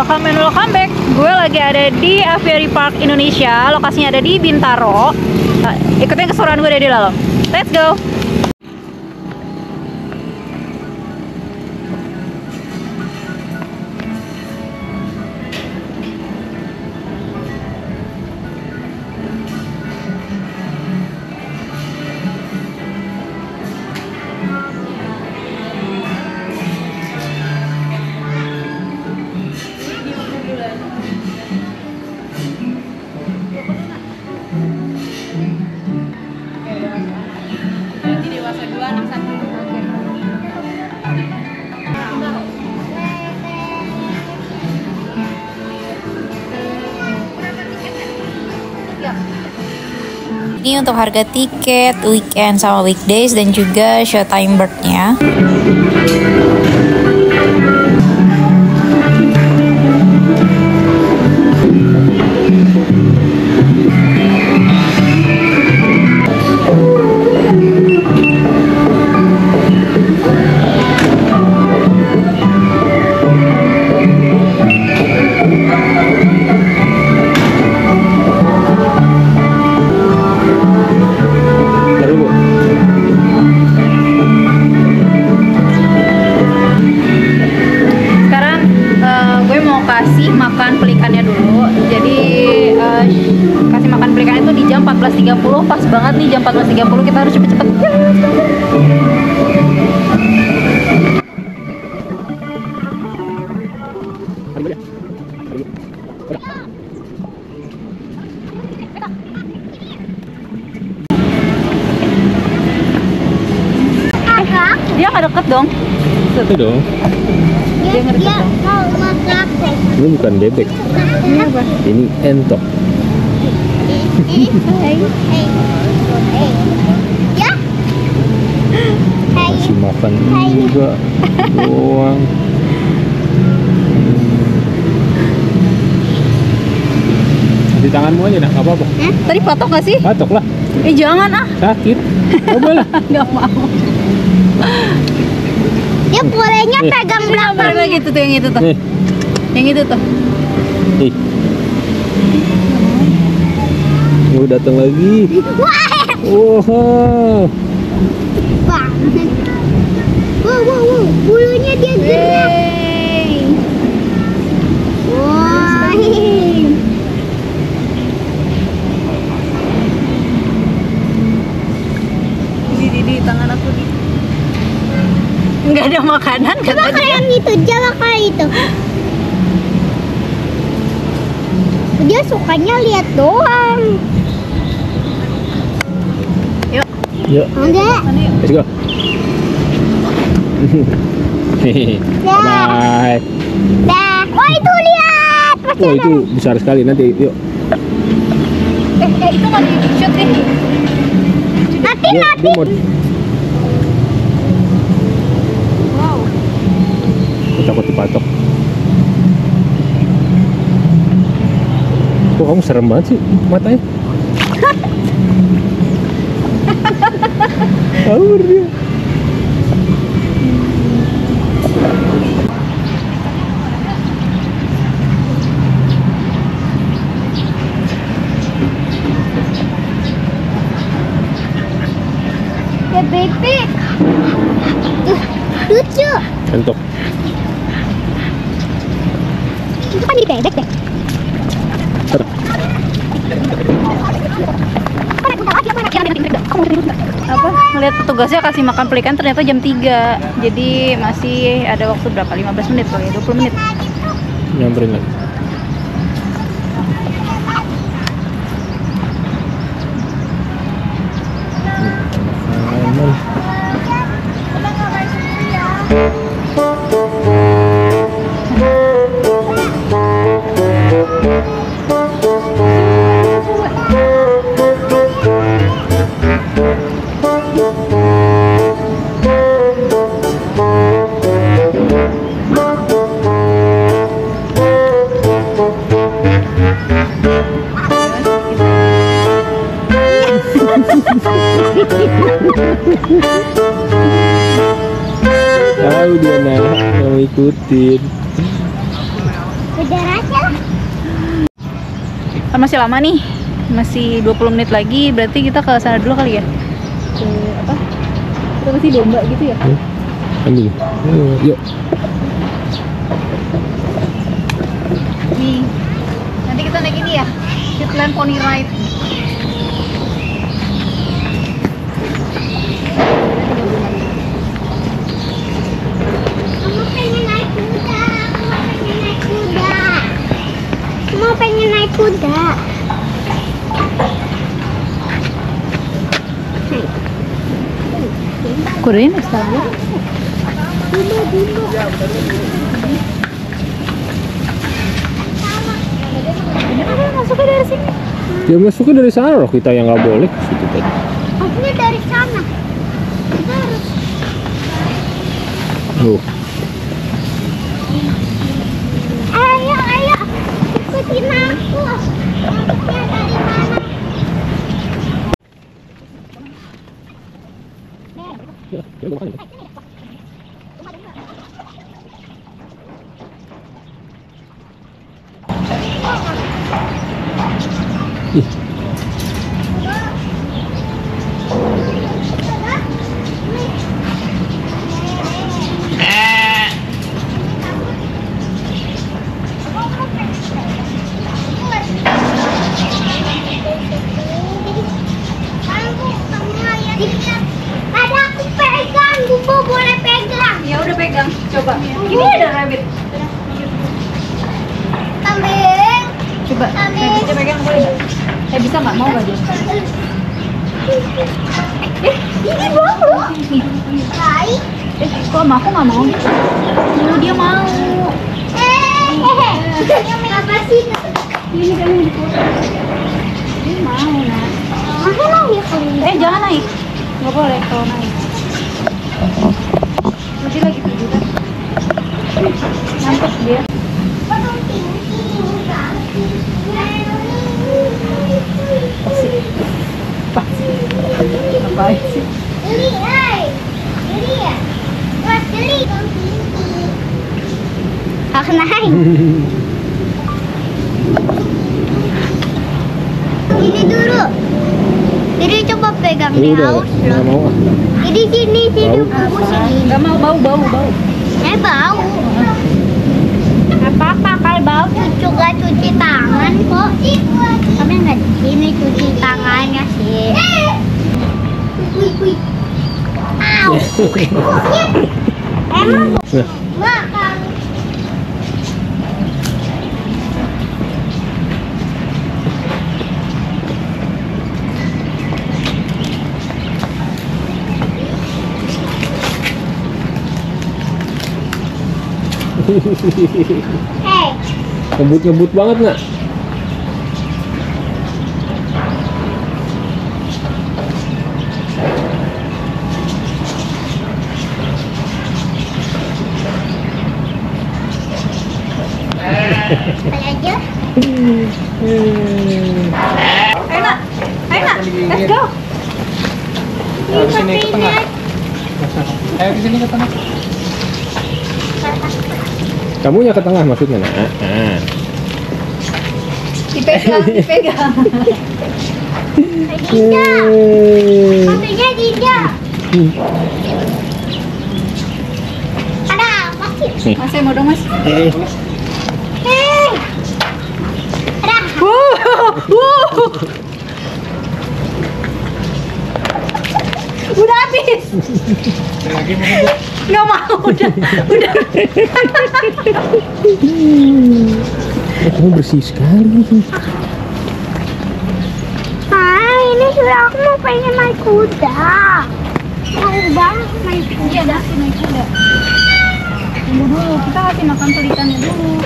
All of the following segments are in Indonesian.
welcome and welcome back. Gue lagi ada di Aviary Park Indonesia. Lokasinya ada di Bintaro. Ikutin keseruan gue dari dalam. Let's go. Ini untuk harga tiket weekend sama weekdays dan juga showtime bird-nya. Kasih makan pelikannya dulu. Jadi kasih makan pelikan itu di jam 14.30. Pas banget nih jam 14.30, kita harus cepet-cepet. Dia nggak deket dong. Itu dong. Dia mau masak. Ini bukan bebek. Ini apa? Ini entok. Ya. Masih makan juga. Doang. Di tanganmu aja nak, nggak apa-apa. Tadi patok nggak sih? Patok lah. Jangan ah. Sakit. Coba lah. Nggak mau. Dia bolehnya pegang belakang. Balik lagi tuh yang itu tuh. Nih. Yang itu tuh. Nih. Oh, datang lagi. Wow. Banget. Wow. Bulunya dia gerak. Wah. Di tangan aku di. Nggak ada makanan kata Coba kayak yang itu, coba kayak itu. Dia sukanya lihat doang. Yuk. Yuk. Enggak. Let's go. Bye. Dah. Oh itu lihat. Oh itu besar sekali nanti. Yuk. Itu nggak di shoot nih. Dia mau. Wow. Aku takut dipatok. Kok kamu serem banget sih matanya? Kabur dia. Ya bebek. Lucu. Entok. Itu kan jadi bebek deh. Apa? Ngeliat petugasnya kasih makan pelikan ternyata jam 3. Jadi masih ada waktu berapa? 15 menit kali ya? 20 menit. Nyamperin lagi. Tahu dia nak mau ikutin. Darahnya lah. Kan masih lama nih, masih 20 menit lagi, berarti kita ke sana dulu kali ya. Ke apa? Kita masih domba gitu ya? Ambil. Yuk. Nih, nanti kita naik ini ya, Shetland Pony Ride. Kamu pengen naik kuda. Kamu pengen naik kuda. Kudanya naik sekarang ya? Masuknya dari sini. Ya masuknya dari sana loh, kita yang nggak boleh ke situ tadi. Maksudnya dari sana. Kita harus. Loh. Ayo, ayo. Ikutin aku. Masuknya dari mana? Ih, Ada aku pegang, Bumbu boleh pegang. Ya udah pegang, coba. Ini ada rabbit. Kambing. Coba, rabbitnya pegang boleh nggak? Bisa nggak? Mau nggak dia? Ini baru. Baik. Kok sama aku nggak mau? Dia mau. Apa sih? Ini kamu dipotong. Dia mau, nak. Masa lagi kalau Jangan naik. Nggak boleh kalau naik. Nanti lagi tiduran. Ngantuk dia. Ngapain sih? Geli, hai. Geli ya? Mas geli. Aku naik. Ini dulu. Jadi coba pegang di udah, haus nggak loh. mau ah. Jadi sini Bau. bumbu sini. Nggak mau, bau. Bau. Apa-apa kalau bau juga cuci tangan kok. Kami nggak di sini cuci tangannya sih. Au. Emang Nah, makan. Hei, ngebut banget nak. apa aja? Ayo nak, let's go. Sini ke tengah. Ayo kesini ke tengah. Kamunya ke tengah maksudnya nak. Dipegang. Dinda, mobilnya Dinda. Ada apa sih? Mas, saya mau dong mas. Hei, ada. Udah habis. Nggak mau, udah. Kamu bersih sekali. Ini sudah aku mau pengen naik kuda. Mau banget naik kuda. Iya, dah sih naik kuda. Tunggu dulu, kita kasih makan pelikannya dulu.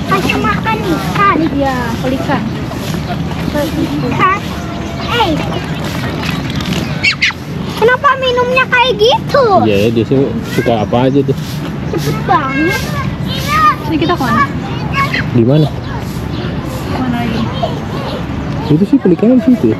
Kasih makan ikan. Iya, pelikan. Ikan. Kenapa minumnya kayak gitu? Iya, dia suka apa aja tuh. Cepet banget. Ini kita kemana? Di mana? Kemana lagi? Itu sih pelikan di situ.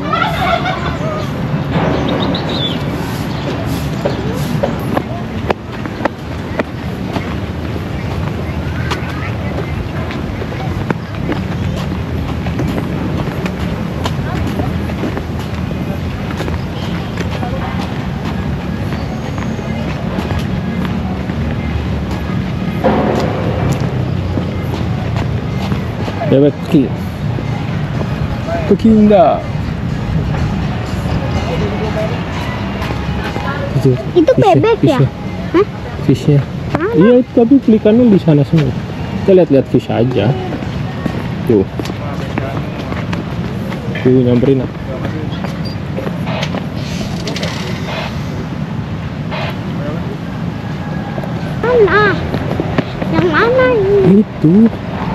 Bebek kecil. Kecil enggak? Itu bebek ya? Hah? Fishnya. Iya, tapi pelikannya di sana semua. Kita lihat-lihat fish aja. Tuh. Tuh nyamperin. Mana? Yang mana ini? Itu.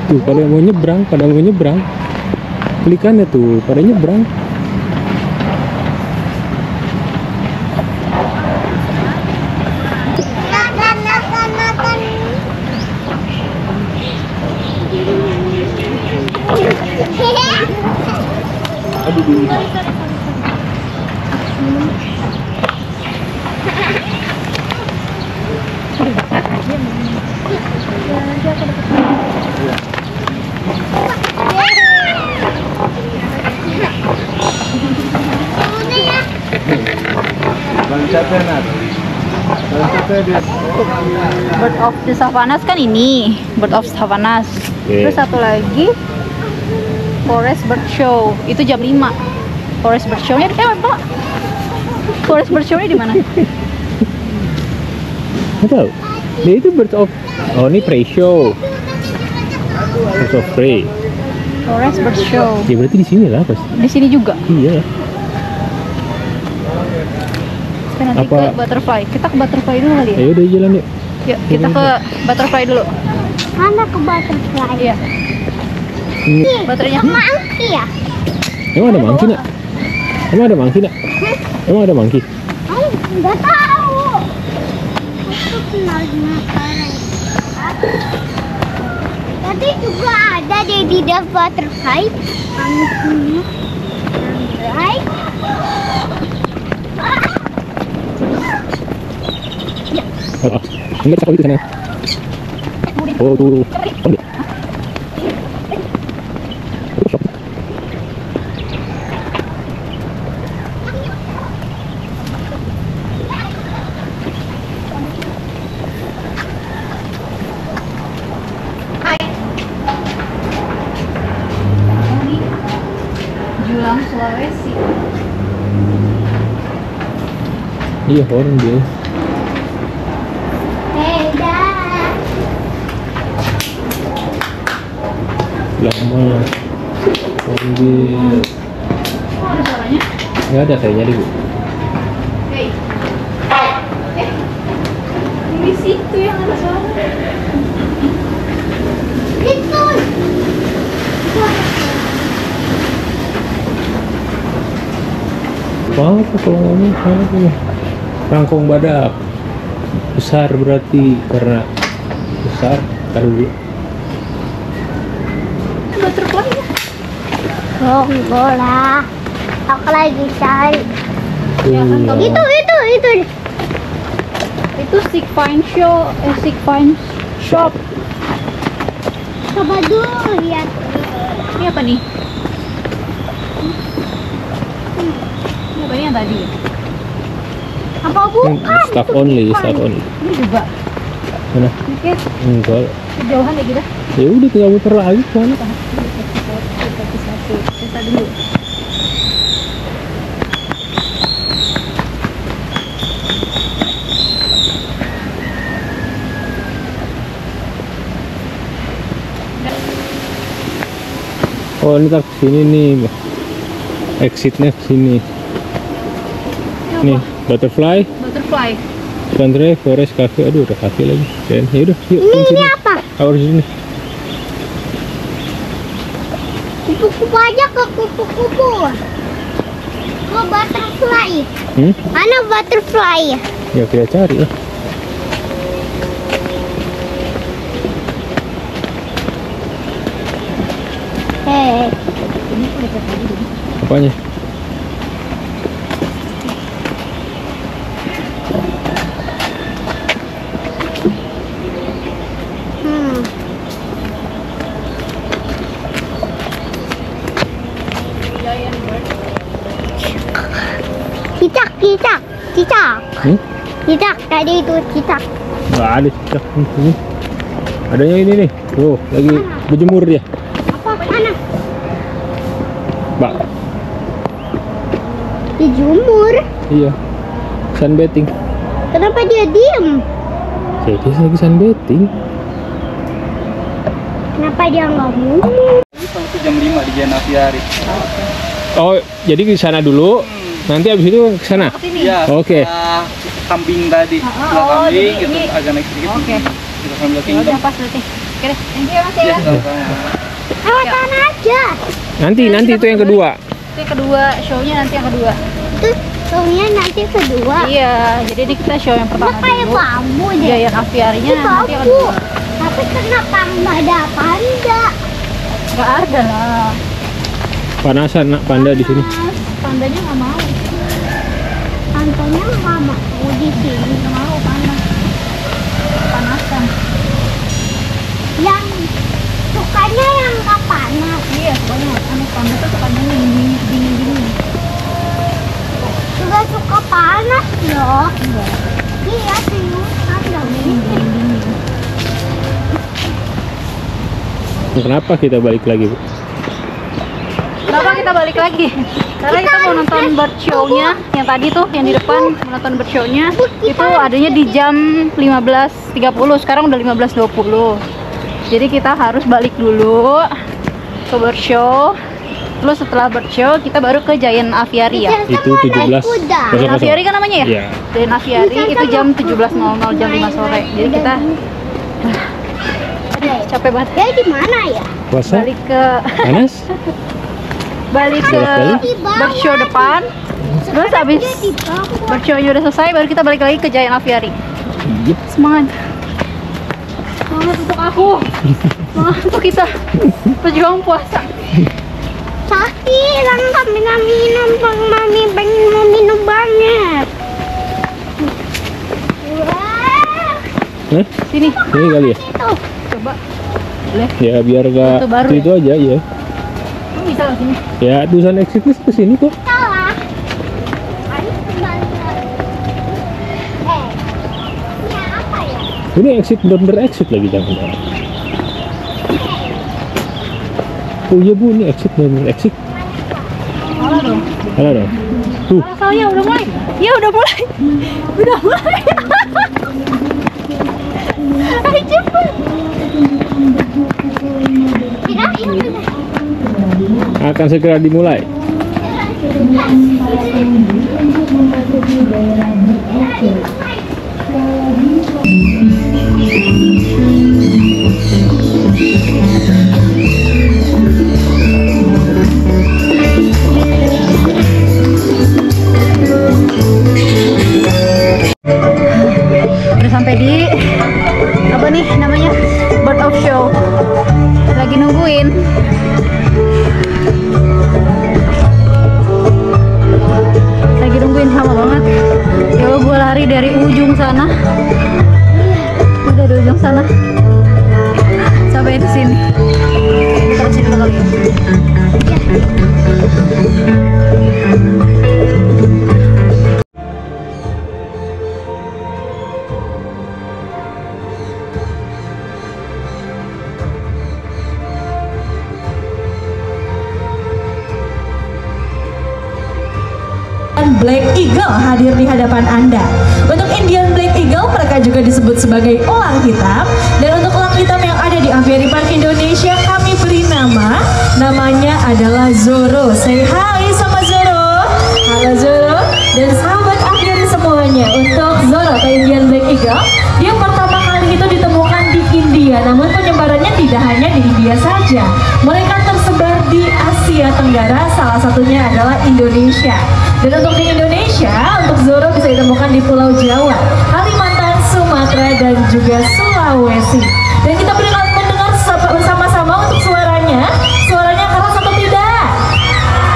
Tuh, pada mau nyebrang, Pelikannya tuh, pada nyebrang. Bird of the Savanas kan ini, Bird of Savanas. Oke. Terus satu lagi Forest Bird Show. Itu jam 5. Forest Bird Show-nya di mana, Pak? Forest Bird Show-nya di mana? Nggak tahu. Dia itu bird of. Oh, ini prey show. Birds of prey. Forest Bird Show. Ya berarti di sini lah pasti. Di sini juga. Iya. Kita nanti Apa? ke butterfly. Kita ke butterfly dulu kali ya? Ayo udah jalan yuk. Yuk, kita ke butterfly dulu. Mana ke butterfly? Iya. Baterainya. Sama angki ya? Emang ada monkey nak? Emang ada monkey nak? Emang ada monkey? Nggak tahu. Aku kenal dengan sekarang. Tadi juga ada di butterfly. Angkinya. Right? Oh, enggak cakap itu sana. Oh, tuh. Ambil. Julang Sulawesi. Iya, orang dia. Lama. Ambil. Ada suaranya? Nggak ada kayaknya deh, Bu. Hey. Di situ yang ada suara. Itu. Apa kalau ngomong apa? Kangkung badak. Besar berarti karena besar. Taruh dulu. Butterfly ya? Oh, enggak lah. Aku lagi cari. Ya kan, kamu- Itu. Itu Sick Pine Show, Sick Pine Shop. Coba dulu lihat. Ini apa nih? Ini apa nih yang tadi? Apa bukan? Staff only, staff only. Ini juga. Mana? Oke, Enggak. kejauhan deh kita. Ya udah tinggal muter lagi kan. Kita dulu. Oh, ini tak sini nih. Exitnya sini. Nih, butterfly, Butterfly. Sunrise, Forest Cafe. Aduh, udah cafe lagi. Dan ya udah, yuk. Ini apa? Harus sini. Kupu-kupu aja ke kupu-kupu. Ke butterfly. Mana butterfly? Ya kita cari lah. Hei. Apanya? Cicak. Cicak tadi itu cicak. Nggak ada cicak. Adanya ini nih. Tuh, lagi berjemur dia. Apa? Mbak. Dijemur. Iya. Sunbathing. Kenapa dia diem? Jadi lagi sunbathing. Kenapa dia nggak ngomong? Sampai jam 5 di Jalan Aviari. Oh, jadi ke sana dulu. Nanti habis itu ke sana. Iya. Oke. setelah kambing tadi. Setelah kambing kita agak naik sedikit. Oke. Kita sambil Udah kingdom. pas berarti. Oke deh. Thank you ya Mas ya. Iya, sama-sama. Lewat sana aja. Nanti itu yang kedua. Itu yang kedua, show-nya nanti yang kedua. Itu shownya nanti kedua. Iya, jadi ini kita show yang pertama Nggak kayak dulu. bambu deh. Giant Aviary-nya Itu nanti yang bambu. kedua. Tapi kenapa nggak ada panda? Nggak ada lah. Panasan nak panda di sini. Mas, pandanya nggak mau. Pantanya nggak mau di sini. Nggak mau panas. Panasan. Yang sukanya yang nggak panas. Iya, pokoknya anak panda tuh sukanya dingin. Juga suka panas loh. Iya serius panda ini. Kenapa kita balik lagi, Bu? Kenapa kita balik lagi? Karena kita mau nonton bird show-nya yang tadi tuh, yang di depan mau nonton bird show-nya itu adanya di jam 15.30, sekarang udah 15.20. Jadi kita harus balik dulu ke bird show. Terus setelah bird show kita baru ke Giant Aviary ya. Itu 17. Giant Aviary kan namanya ya? Iya. Giant Aviary itu jam 17.00 jam 5 sore. Jadi kita capek banget. Dia di mana ya? Puasa? Balik ke Panas? balik ke Bolak-balik? bird show depan. Terus habis bird show-nya udah selesai baru kita balik lagi ke Giant Aviary. Yep. Semangat. Semangat untuk aku. Semangat untuk kita berjuang puasa. Sakit, kami nggak minum, mami pengen mau minum banget. Wah, Hah? Sini, Ini kali ya? itu. coba. Boleh? Ya biar gak Itu baru itu aja ya. Kamu bisa nggak sini? Ya tulisan exit list ke sini kok. Salah. Ayo kembali. Ini apa ya? Ini exit bener-bener exit lagi jangan. Oh iya Bu, ini exit bener-bener exit. Salah dong. Salah dong. Tuh, Salah ya udah mulai. Ya udah mulai. Udah mulai. Ayo cepet. akan segera dimulai. Udah sampai di apa nih namanya, bird of show. Lagi nungguin. Lagi nungguin, lama banget. Ya Allah, gue lari dari ujung sana. Udah di ujung sana sampai di sini. Terusin dulu kali ya. Black Eagle hadir di hadapan Anda. Untuk Indian Black Eagle, mereka juga disebut sebagai elang hitam. Dan untuk elang hitam yang ada di Aviary Park Indonesia, kami beri namanya adalah Zoro. Say hi sama Zoro. Halo Zoro. Dan sahabat Aviary semuanya, untuk Zoro atau Indian Black Eagle, dia pertama kali itu ditemukan di India. Namun penyebarannya tidak hanya di India saja. Mereka tersebar di Asia Tenggara, salah satunya adalah Indonesia. Dan untuk di Indonesia, untuk Zoro bisa ditemukan di Pulau Jawa, Kalimantan, Sumatera, dan juga Sulawesi. Dan kita berikan mendengar bersama-sama untuk suaranya. Suaranya keras atau tidak?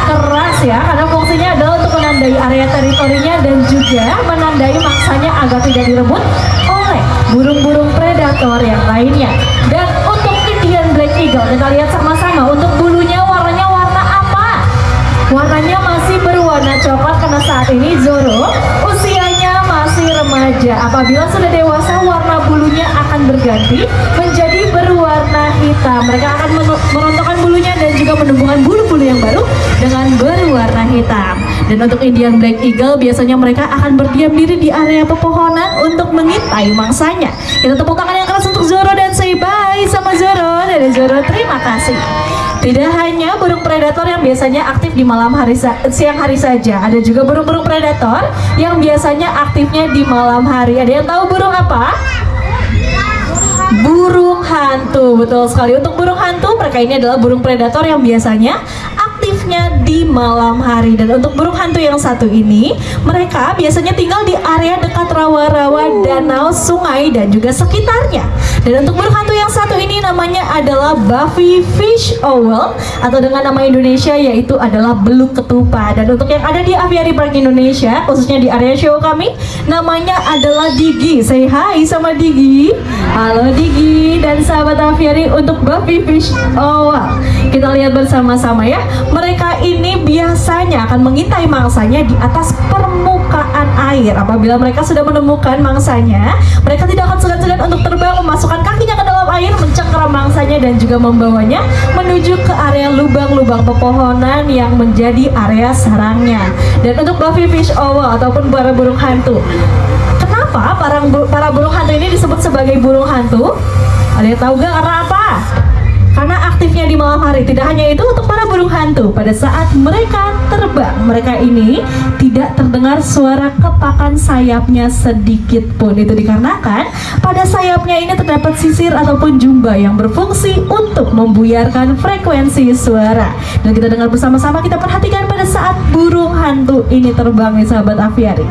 Keras ya, karena fungsinya adalah untuk menandai area teritorinya dan juga menandai mangsanya agar tidak direbut oleh burung-burung predator yang lainnya. Dan untuk Indian Black Eagle, kita lihat sama-sama untuk bulunya warnanya warna apa? Warnanya masih berwarna coklat karena saat ini Zoro usianya masih remaja. Apabila sudah dewasa, warna bulunya akan berganti menjadi berwarna hitam. Mereka akan merontokkan bulunya dan juga menumbuhkan bulu-bulu yang baru dengan berwarna hitam. Dan untuk Indian Black Eagle biasanya mereka akan berdiam diri di area pepohonan untuk mengintai mangsanya. Kita tepuk tangan yang keras untuk Zoro dan say bye sama Zoro. Dari Zoro, terima kasih. Tidak hanya burung predator yang biasanya aktif di siang hari saja, ada juga burung-burung predator yang biasanya aktifnya di malam hari. Ada yang tahu burung apa? Burung hantu, betul sekali. Untuk burung hantu, mereka ini adalah burung predator yang biasanya aktifnya di malam hari. Dan untuk burung hantu yang satu ini, mereka biasanya tinggal di area dekat rawa-rawa, danau, sungai, dan juga sekitarnya. Dan untuk burung hantu yang satu ini namanya adalah Buffy Fish Owl, atau dengan nama Indonesia yaitu adalah beluk ketupat. Dan untuk yang ada di Aviary Park Indonesia, khususnya di area show kami, namanya adalah Digi. Say hi sama Digi. Halo Digi dan sahabat Aviary. Untuk Buffy Fish Owl, kita lihat bersama-sama ya. Mereka ini biasanya akan mengintai mangsanya di atas permukaan air. Apabila mereka sudah menemukan mangsanya, mereka tidak akan segan-segan untuk terbang, memasukkan kakinya ke dalam air, mencengkeram mangsanya dan juga membawanya menuju ke area lubang-lubang pepohonan yang menjadi area sarangnya. Dan untuk Buffy Fish Owl ataupun para burung hantu, kenapa para burung hantu ini disebut sebagai burung hantu? Ada yang tahu gak karena apa? Karena aktifnya di malam hari. Tidak hanya itu, untuk para burung hantu, pada saat mereka terbang, mereka ini tidak terdengar suara kepakan sayapnya sedikit pun. Itu dikarenakan pada sayapnya ini terdapat sisir ataupun jumba yang berfungsi untuk membuyarkan frekuensi suara. Dan kita dengar bersama-sama, kita perhatikan pada saat burung hantu ini terbang nih sahabat Aviary.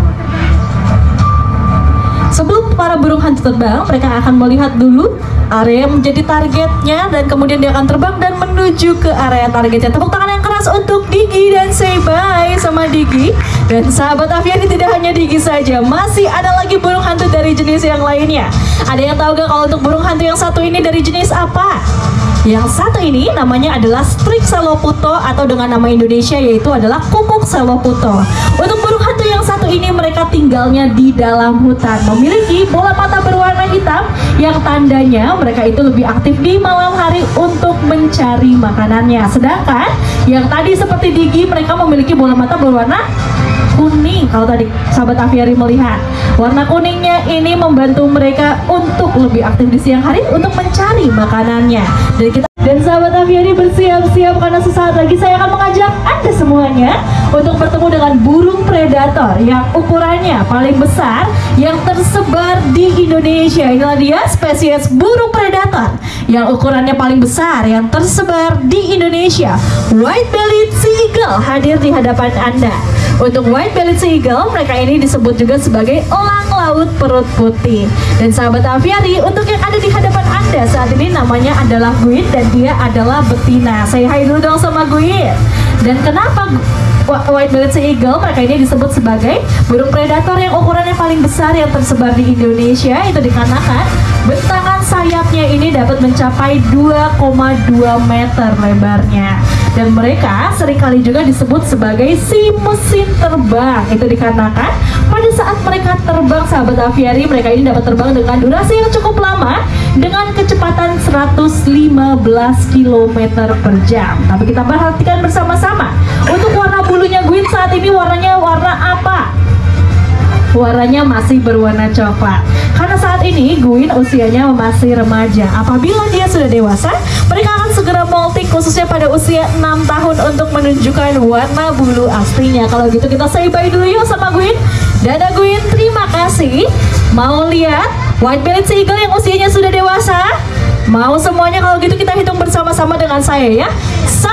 Sebelum para burung hantu terbang, mereka akan melihat dulu area yang menjadi targetnya, dan kemudian dia akan terbang dan menuju ke area targetnya. Tepuk tangan yang keras untuk Digi dan say bye sama Digi. Dan sahabat Aviary, tidak hanya Digi saja, masih ada lagi burung hantu dari jenis yang lainnya. Ada yang tahu gak kalau untuk burung hantu yang satu ini dari jenis apa? Yang satu ini namanya adalah Strix seloputo, atau dengan nama Indonesia yaitu adalah kukuk seloputo. Untuk burung hantu yang satu ini, mereka tinggalnya di dalam hutan, memiliki bola mata berwarna hitam yang tandanya mereka itu lebih aktif di malam hari untuk mencari makanannya. Sedangkan yang tadi seperti Digi, mereka memiliki bola mata berwarna kuning. Kalau tadi sahabat Aviary melihat, warna kuningnya ini membantu mereka untuk lebih aktif di siang hari untuk mencari makanannya. Dan sahabat Aviary bersiap-siap karena sesaat lagi saya akan mengajak Anda semuanya untuk bertemu dengan burung predator yang ukurannya paling besar yang tersebar di Indonesia. Inilah dia spesies burung predator yang ukurannya paling besar yang tersebar di Indonesia. White-bellied sea eagle hadir di hadapan Anda. Untuk white-bellied sea eagle, mereka ini disebut juga sebagai elang laut perut putih. Dan sahabat Aviary, untuk yang ada di hadapan Anda saat ini namanya adalah Guin dan dia adalah betina. Say hi dulu dong sama Guin. Dan kenapa white-bellied sea eagle mereka ini disebut sebagai burung predator yang ukurannya paling besar yang tersebar di Indonesia? Itu dikarenakan bentangan sayapnya ini dapat mencapai 2,2 meter lebarnya. Dan mereka seringkali juga disebut sebagai si mesin terbang. Itu dikarenakan pada saat mereka terbang sahabat Aviary, mereka ini dapat terbang dengan durasi yang cukup lama dengan kecepatan 115 km per jam. Tapi kita perhatikan bersama-sama, untuk warna bulunya Guin saat ini warnanya warna apa? Warnanya masih berwarna coklat. Karena saat ini Guin usianya masih remaja. Apabila dia sudah dewasa, mereka akan segera molting khususnya pada usia 6 tahun untuk menunjukkan warna bulu aslinya. Kalau gitu kita say bye dulu yuk sama Guin. Dadah Guin, terima kasih. Mau lihat white-bellied sea eagle yang usianya sudah dewasa? Mau semuanya? Kalau gitu kita hitung bersama-sama dengan saya ya. 1,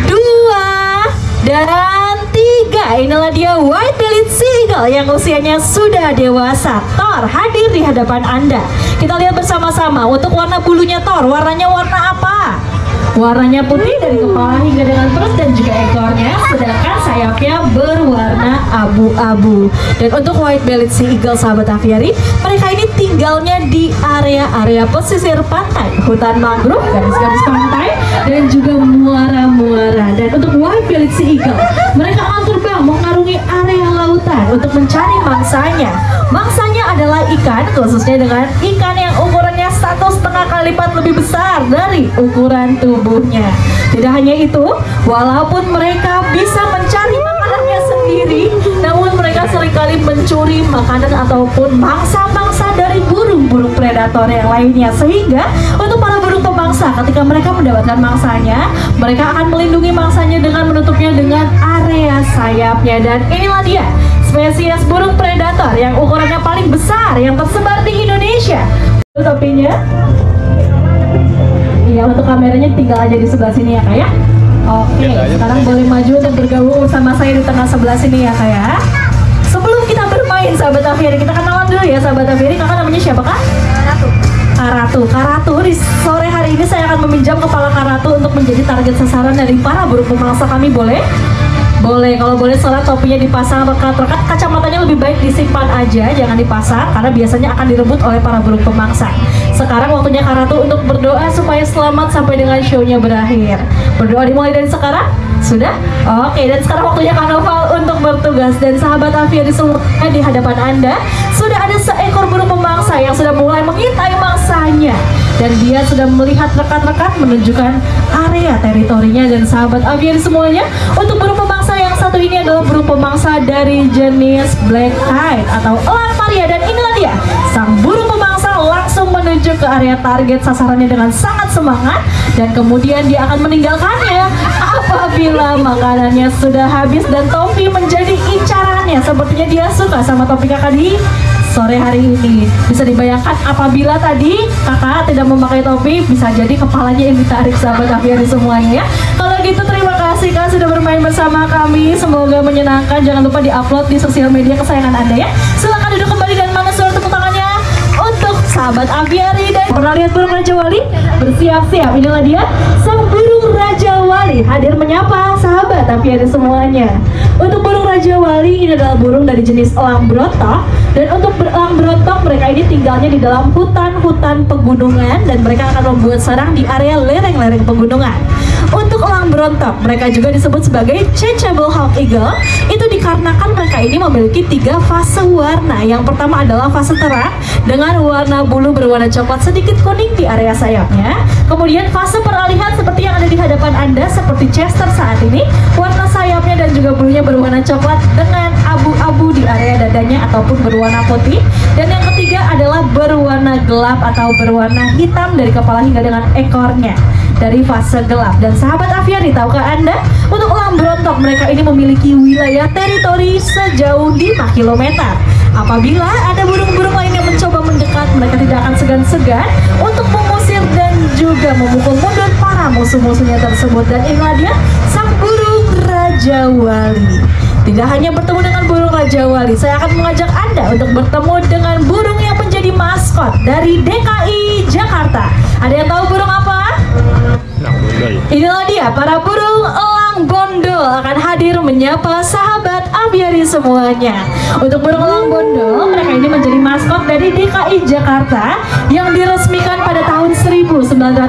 2, dan 3. Inilah dia white-bellied sea eagle yang usianya sudah dewasa. Thor hadir di hadapan Anda. Kita lihat bersama-sama untuk warna bulunya Thor. Warnanya warna apa? Warnanya putih dari kepala hingga dengan perut dan juga ekornya, sedangkan sayapnya berwarna abu-abu. Dan untuk white-bellied sea eagle sahabat Aviary, mereka ini tinggalnya di area-area pesisir pantai, hutan mangrove, garis-garis pantai, dan juga muara-muara. Dan untuk white-bellied sea eagle, mereka akan terbang mengarungi area laut hutan untuk mencari mangsanya. Mangsanya adalah ikan, khususnya dengan ikan yang ukurannya 1,5 kali lipat lebih besar dari ukuran tubuhnya. Tidak hanya itu, walaupun mereka bisa mencari makanannya sendiri, namun mereka seringkali mencuri makanan ataupun mangsa-mangsa dari burung-burung predator yang lainnya. Sehingga untuk para burung pemangsa, ketika mereka mendapatkan mangsanya, mereka akan melindungi mangsanya dengan menutupnya dengan area sayapnya. Dan inilah dia spesies burung predator yang ukurannya paling besar yang tersebar di Indonesia. Topinya, iya, untuk kameranya tinggal aja di sebelah sini ya Kak ya. Oke, sekarang boleh maju dan bergabung bersama saya di tengah sebelah sini ya Kak ya. Sebelum kita bermain sahabat Aviary, kita kenalan dulu ya sahabat Aviary. Kakak namanya siapa Kak? Kak Ratu, di sore hari ini saya akan meminjam kepala Kak Ratu untuk menjadi target sasaran dari para burung pemangsa kami, boleh? Boleh, kalau boleh sholat topinya dipasang rekat-rekat, kacamatanya lebih baik disimpan aja, jangan dipasang karena biasanya akan direbut oleh para burung pemangsa. Sekarang waktunya Kak Ratu untuk berdoa supaya selamat sampai dengan show-nya berakhir. Berdoa dimulai dari sekarang? Sudah? Oke, dan sekarang waktunya Kak Noval untuk bertugas. Dan sahabat Aviary semuanya, di hadapan Anda sudah ada seekor burung pemangsa yang sudah mulai mengintai mangsanya. Dan dia sudah melihat rekat-rekat menunjukkan area teritorinya. Dan sahabat Aviary semuanya, untuk burung pemangsa yang satu ini adalah burung pemangsa dari jenis black-eyed atau elang Maria. Dan inilah dia, sang burung pemangsa langsung menuju ke area target sasarannya dengan sangat semangat. Dan kemudian dia akan meninggalkannya apabila makanannya sudah habis dan topi menjadi incarannya. Sepertinya dia suka sama topi kakak di sore hari ini. Bisa dibayangkan apabila tadi kakak tidak memakai topi, bisa jadi kepalanya yang ditarik sahabat Aviary semuanya ya. Kalau gitu terima kasih Kak sudah bermain bersama kami. Semoga menyenangkan. Jangan lupa diupload di sosial media kesayangan Anda ya. Silakan duduk kembali dan mana suara tepuk tangannya untuk sahabat Aviary. Dan pernah lihat burung Raja Wali? Bersiap-siap, inilah dia sang burung Raja Wali hadir menyapa sahabat Aviary semuanya. Untuk burung Raja Wali ini adalah burung dari jenis elang brotok. Dan untuk elang brotok, mereka ini tinggalnya di dalam hutan-hutan pegunungan dan mereka akan membuat sarang di area lereng-lereng pegunungan. Untuk elang brotok, mereka juga disebut sebagai changeable hawk eagle. Itu dikarenakan mereka ini memiliki 3 fase warna. Yang pertama adalah fase terang dengan warna bulu berwarna coklat sedikit kuning di area sayapnya. Kemudian fase peralihan seperti yang ada di hadapan Anda, seperti Chester saat ini, warna sayapnya dan juga bulunya berwarna coklat dengan abu-abu di area dadanya ataupun berwarna putih. Dan yang ketiga adalah berwarna gelap atau berwarna hitam dari kepala hingga dengan ekornya, dari fase gelap. Dan sahabat Aviary, tahukah Anda, untuk elang brotok mereka ini memiliki wilayah teritori sejauh 5 km. Apabila ada burung-burung lain yang mencoba mendekat, mereka tidak akan segan-segan untuk mengusir dan juga memukul mundur para musuh-musuhnya tersebut. Dan inilah dia sang burung Raja Wali. Tidak hanya bertemu dengan burung Raja Wali, saya akan mengajak Anda untuk bertemu dengan burung yang menjadi maskot dari DKI Jakarta. Ada yang tahu burung apa? Inilah dia, para burung elang bondol akan hadir menyapa sahabat Aviary semuanya. Untuk burung elang bondol, mereka ini menjadi maskot dari DKI Jakarta yang diresmikan pada tahun 1989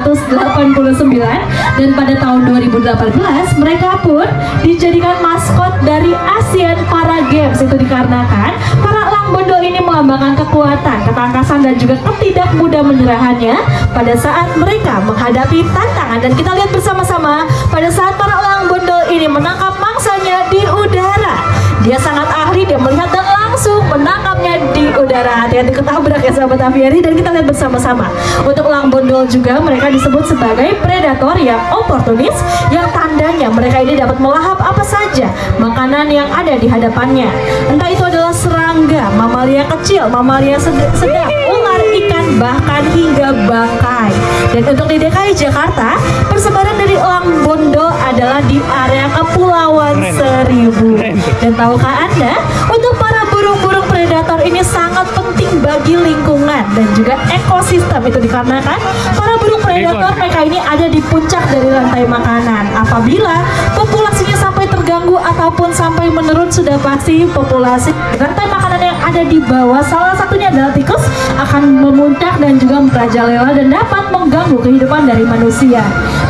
dan pada tahun 2018 mereka pun dijadikan maskot dari Asian Para Games. Itu dikarenakan para elang bondol ini melambangkan kekuatan, ketangkasan dan juga ketidak mudah menyerahannya pada saat mereka menghadapi tantangan. Dan kita lihat bersama-sama pada saat para elang bondol ini menangkap mangsanya di udara. Dia sangat ahli, dia melihat dan langsung menangkapnya di udara. Hati-hati ketabrak ya sahabat Aviary. Dan kita lihat bersama-sama, untuk elang bondol juga mereka disebut sebagai predator yang oportunis, yang tandanya mereka ini dapat melahap apa saja makanan yang ada di hadapannya. Entah itu adalah serangga, mamalia kecil, mamalia sedang, ular, ikan, bahkan hingga bangkai. Dan untuk di DKI Jakarta, persebaran dari elang bondol adalah di area Kepulauan Seribu. Dan tahukah Anda, untuk para burung-burung predator ini sangat penting bagi lingkungan dan juga ekosistem. Itu dikarenakan para burung predator mereka ini ada di puncak dari rantai makanan. Apabila populasinya sampai terganggu ataupun sampai menurun, sudah pasti populasi rantai makanan yang ada di bawah, salah satunya adalah tikus, akan memuncak dan juga merajalela dan dapat mengganggu kehidupan dari manusia.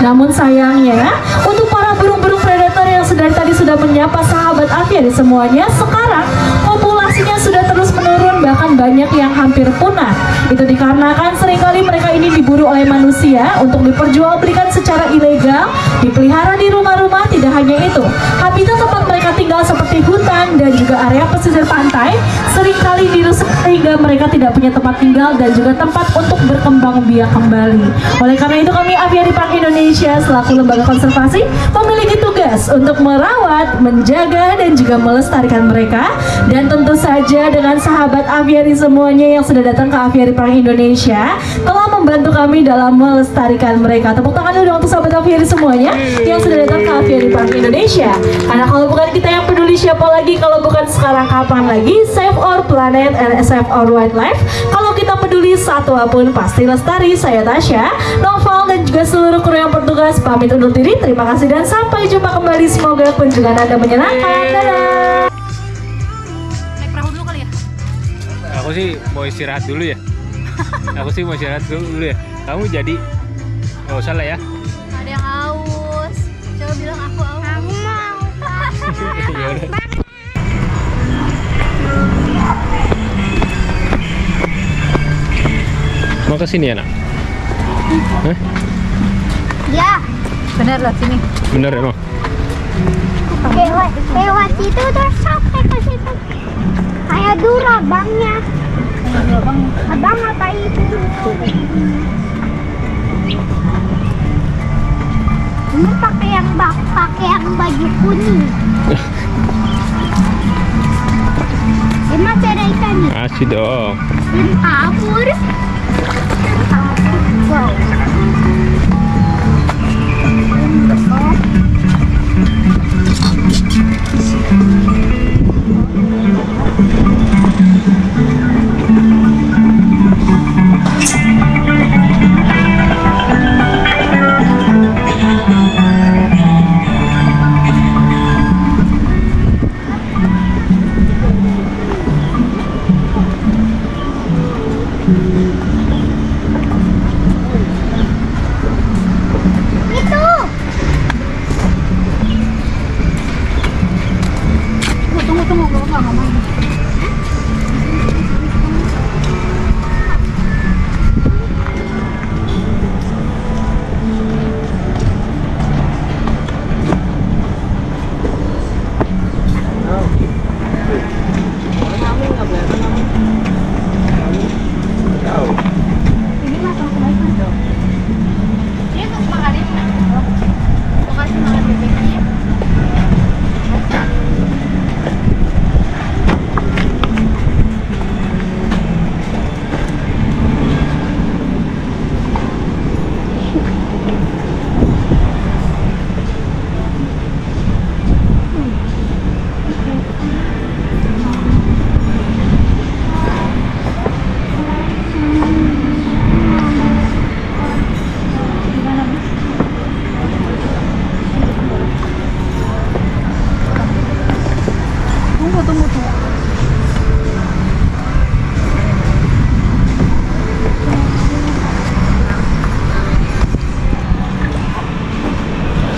Namun sayangnya, untuk para burung-burung predator yang sedari tadi sudah menyapa sahabat Aviary semuanya, sekarang alam banyak yang hampir punah. Itu dikarenakan seringkali mereka ini diburu oleh manusia untuk diperjualbelikan secara ilegal, dipelihara di rumah-rumah. Tidak hanya itu, habitat tempat mereka tinggal seperti hutan dan juga area pesisir pantai seringkali dirusak sehingga mereka tidak punya tempat tinggal dan juga tempat untuk berkembang biak kembali. Oleh karena itu kami Aviary Park Indonesia selaku lembaga konservasi memiliki tugas untuk merawat, menjaga dan juga melestarikan mereka. Dan tentu saja dengan sahabat aviary semuanya yang sudah datang ke Aviary Park Indonesia telah membantu kami dalam melestarikan mereka. Tepuk tangan dulu untuk sahabat aviary semuanya yang sudah datang ke Aviary Park Indonesia. Karena kalau bukan kita yang peduli, siapa lagi kalau bukan sekarang kapan lagi? Save our planet and save our wildlife. Kalau kita peduli, satwa pun pasti lestari. Saya Tasya, Noval dan juga seluruh kru yang bertugas pamit undur diri. Terima kasih dan sampai jumpa kembali. Semoga kunjungan Anda menyenangkan. Dadah. Naik perahu dulu kali ya? Aku sih mau istirahat dulu ya. Kamu jadi nggak usah lah ya. Ada yang haus. Coba bilang aku haus. Aku mau. Ya udah. Mau ke sini ya, Nak? Hah? Ya, Bener lah sini. Bener emang? lewat situ terus sampai ke situ. Kayak dulu abangnya. Abang apa itu? Ini pakai yang baju kuning. Ini masih ada ikannya. Asih dong. Dan kabur. Wow.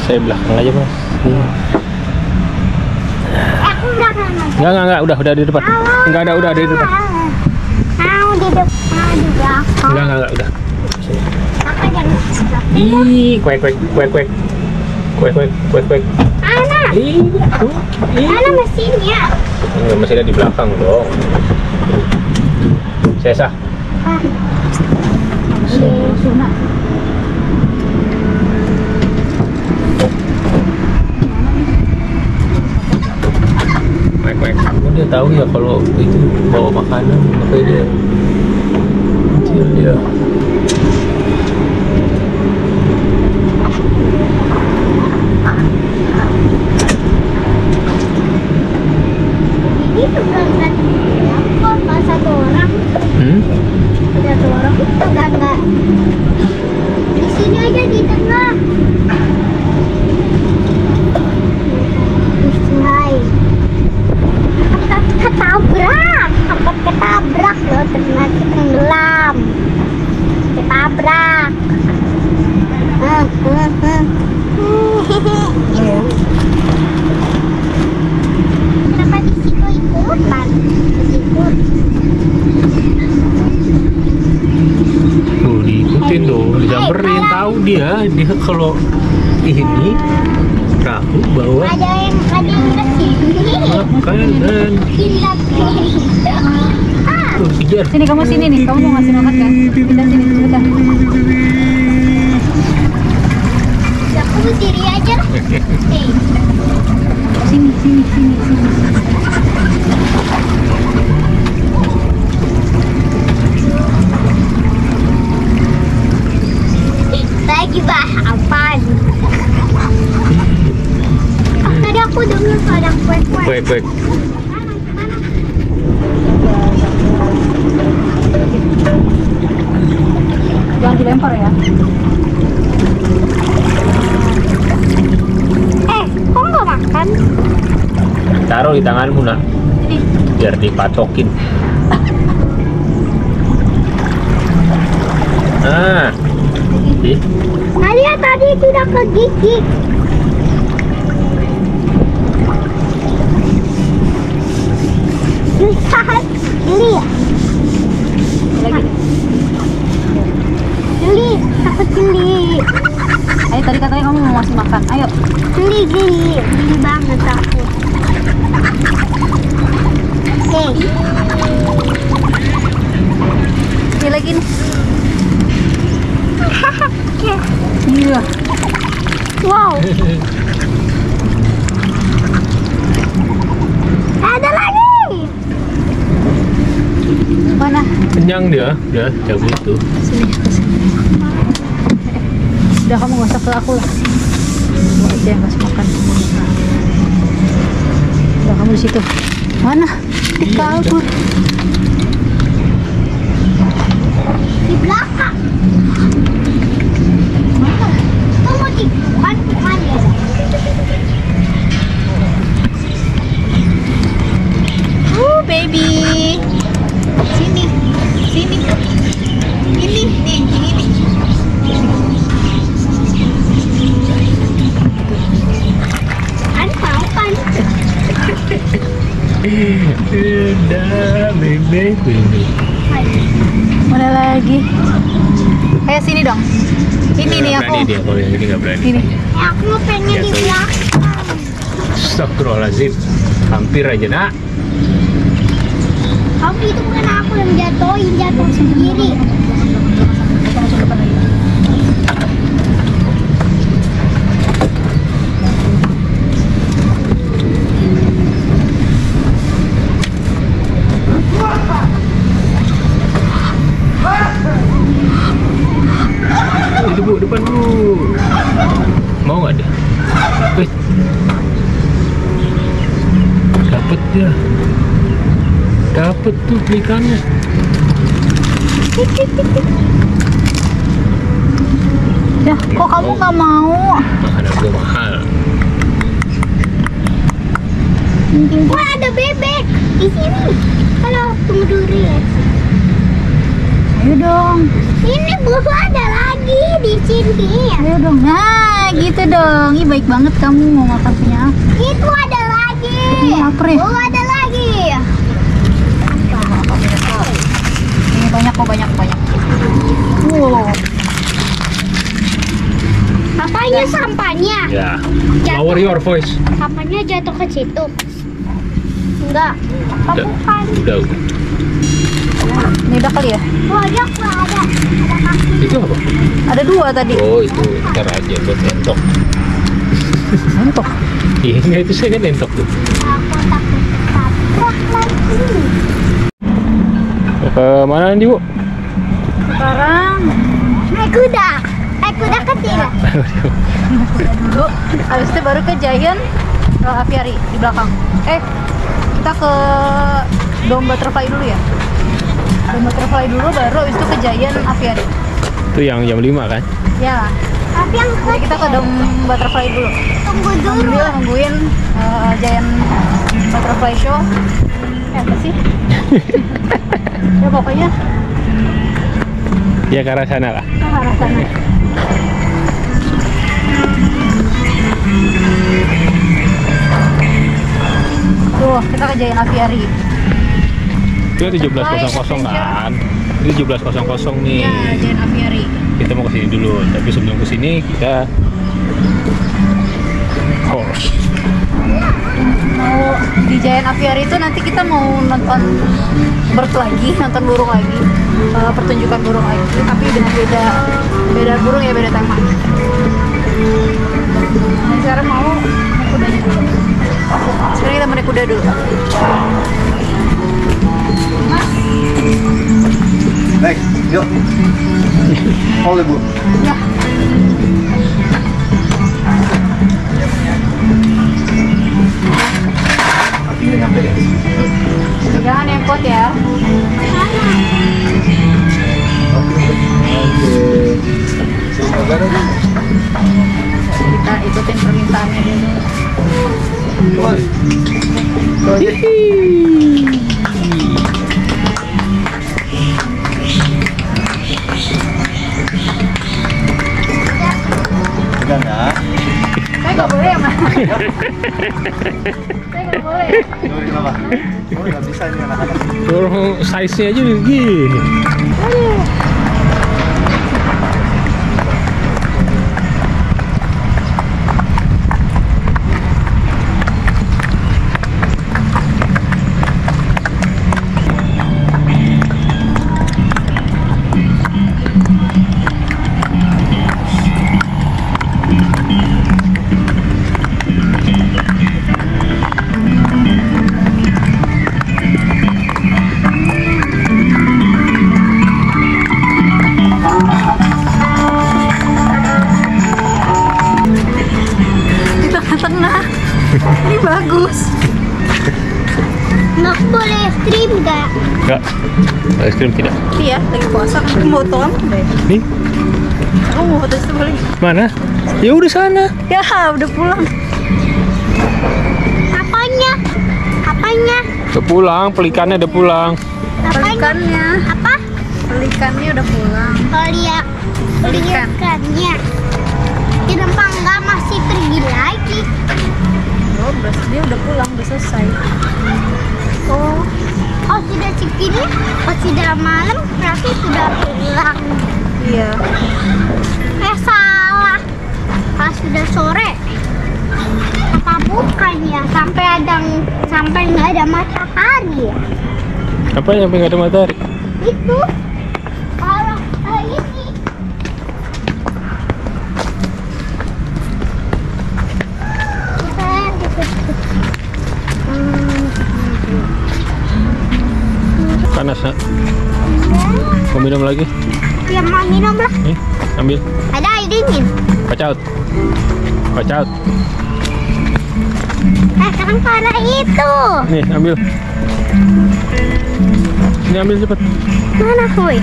Saya belakang aja, Mas. Aku belakang. Enggak, udah di depan. Enggak ada, udah di depan. Mau di depan, di belakang. Enggak, udah. Kakak jangan sebelah. Ih, kuek. Ana, Ana mesinnya. Enggak, masih ada di belakang dong. Sesa. Kuek. Dia tahu ya kalau itu bawa makanan, makanya dia kecil dia. Ini tuh berangkat kok nggak satu orang. Satu orang itu enggak. Di sini aja di tengah. Ketabrak loh, ternyata tenggelam. Ketabrak. Kenapa di situ ikutan? Ikut. Iya, dia kalau ini perahu bawa Ada yang kesini. makan dan Kita kejar. Sini kamu sini nih, kamu mau ngasih makan kan? Kita sini sebentar. aku berdiri aja lah. Sini. Lagi bahas apa? Tadi aku dengar ada kuek-kuek. Kuek. Jangan dilempar ya. Kok nggak makan? Taruh di tanganmu nak, biar dipatokin. Nah, Nadia tadi sudah kegigit. Lihat, Juli ya? Lagi. Juli, takut Juli. Ayo tadi katanya kamu mau ngasih makan. Ayo. Geli banget aku. Ini lagi nih. Iya. Wow. Ada lagi. Mana? kenyang dia, udah cabut itu. Sini. Udah kamu gak usah ke aku lah. Aku aja yang kasih makan. Udah kamu di situ. Mana? Dikabur. Di belakang. Mana? Tunggu di depan ya. Baby. Sini. Sini. Ini nih, ini nih. Kan mau kan? Udah, bebek. Mana lagi? Kayak sini dong. Ini nih aku. Berani dia, kalau yang ini nggak berani. Ini. Aku pengen di belakang. Astagfirullahaladzim, hampir aja nak. Kamu itu bukan aku yang jatuhin, jatuh sendiri. Itu bu, depan bu. Mau nggak dia? Dapat dia. Dapat tuh ikannya. Ya, kok kamu nggak mau? Makanan gue mahal. Wah, ada bebek di sini. Halo, tunggu dulu ya. Ayo dong. Ini Bu ada lagi di sini. Ayo dong. Nah, gitu dong. Ih, baik banget kamu mau makan punya aku. Itu ada lagi. Lapar ya? Oh, ada lagi. Ini banyak kok, banyak. Wow. Apanya sampahnya? Ya. Lower your voice. Sampahnya jatuh ke situ. Enggak. Udah. Bukan. Udah. Ini udah kali ya? Oh, ada kaki. Itu apa? Ada 2 tadi. Oh itu ntar aja buat entok. Untuk. Iya nggak, itu saya kan entok tuh. Aku takut ketabrak lagi. Ke mana nih bu? Sekarang Naik kuda. Naik kuda kecil. dulu, habis itu baru ke Giant Aviary di belakang. Kita ke Dome Butterfly dulu ya. Dome Butterfly dulu, baru habis itu ke Giant Aviary. Itu yang jam 5 kan? Ya, Tapi yang jadi kita ke Dome Butterfly dulu. tunggu dulu. Sambil nungguin Giant Butterfly Show. Apa sih? Ya pokoknya Ya ke arah sana lah. ke arah sana. Tuh, kita ke Giant Aviary. Itu 17.00 kan? Ini 17.00 nih. Ya, Giant Aviary. kita mau kesini dulu. Tapi sebelum kesini kita horse. Mau di Giant Aviary itu nanti kita mau nonton bird lagi, nonton burung lagi, pertunjukan burung lagi, tapi dengan beda burung ya, beda tema. Nah, sekarang mau naik kudanya dulu. Sekarang kita mau naik kuda dulu. Baik, yuk. Boleh Bu. Ya. Jangan yang kuat ya. Kita ikutin permintaannya dulu. Pegang ya. Saya nggak boleh ya, Mas? Saya nggak boleh. Kenapa? Oh, nggak bisa ini anak-anak. Dorong size-nya aja begini. Tengah. Ini bagus. Nggak boleh stream nggak? Enggak. Es krim tidak. Iya, lagi puasa. Aku mau foto deh. Nih, Aku mau foto itu boleh. mana? Ya udah sana. Ya, udah pulang. Apanya? Apanya? Udah pulang, pelikannya udah pulang. Pelikannya. Apa? Pelikannya udah pulang. Pelikan. Pelikannya. Kenapa nggak masih pergi lagi? Oh, berarti dia udah pulang, udah selesai. Oh, sudah segini, sudah malam, berarti sudah pulang. Iya. Salah. Sudah sore. Apa bukan ya? Sampai nggak ada matahari ya? Apa yang sampai nggak ada matahari? Itu. Kalau ini. Panas nak? Mau minum lagi? Ya mau minum lah. Nih, ambil. Ada air dingin. Pacaut. Pacaut. Kan pada itu. Nih, ambil. Ini ambil cepat. Mana woi?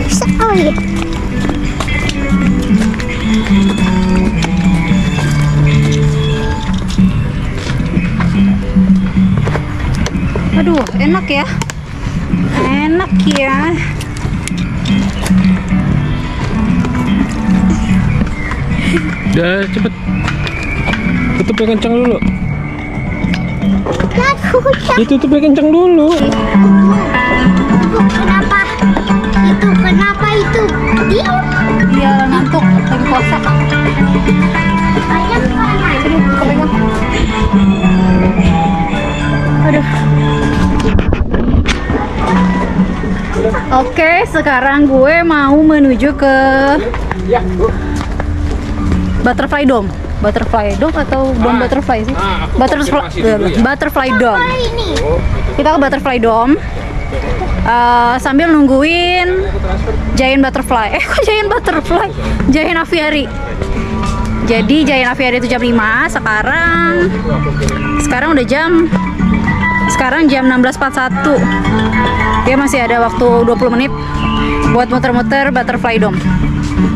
Sekali. Aduh, enak ya. Enak ya. Udah cepet. Tutup yang kencang dulu. Ditutup yang kencang dulu. Kenapa itu? Dia ngantuk, lagi puasa. Aduh, kepegang. Aduh. Oke, sekarang gue mau menuju ke Butterfly Dome. Butterfly Dome atau Dome Butterfly sih? Butterfly Dome. Kita ke Butterfly Dome. Sambil nungguin Giant Butterfly. Kok Giant Butterfly? Giant Aviary. Jadi Giant Aviary itu jam 5. Sekarang udah jam 16.41. Dia masih ada waktu 20 menit buat muter-muter Butterfly Dome.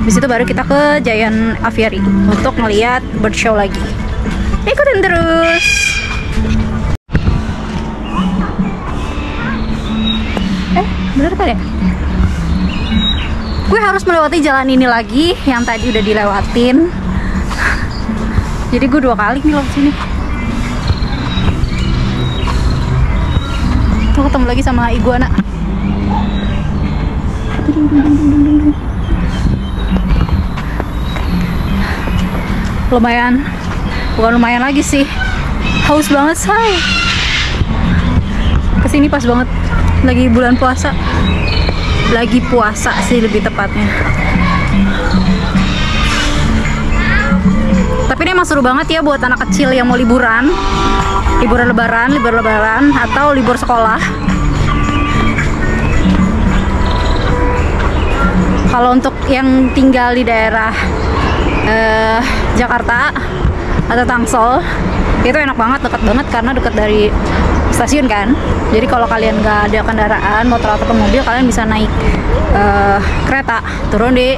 Habis itu baru kita ke Giant Aviary untuk ngeliat bird show lagi. Ikutin terus. Bener kan ya? Gue harus melewati jalan ini lagi yang tadi udah dilewatin. Jadi gue 2 kali nih lewat sini. Tuh ketemu lagi sama iguana. Lumayan, bukan lumayan lagi sih, haus banget say. Kesini pas banget lagi bulan puasa, lagi puasa sih lebih tepatnya. Tapi ini emang seru banget ya buat anak kecil yang mau liburan lebaran, libur lebaran atau libur sekolah. Kalau untuk yang tinggal di daerah Jakarta atau Tangsel itu enak banget, dekat banget karena dekat dari stasiun kan. Jadi kalau kalian nggak ada kendaraan motor atau mobil, kalian bisa naik kereta turun di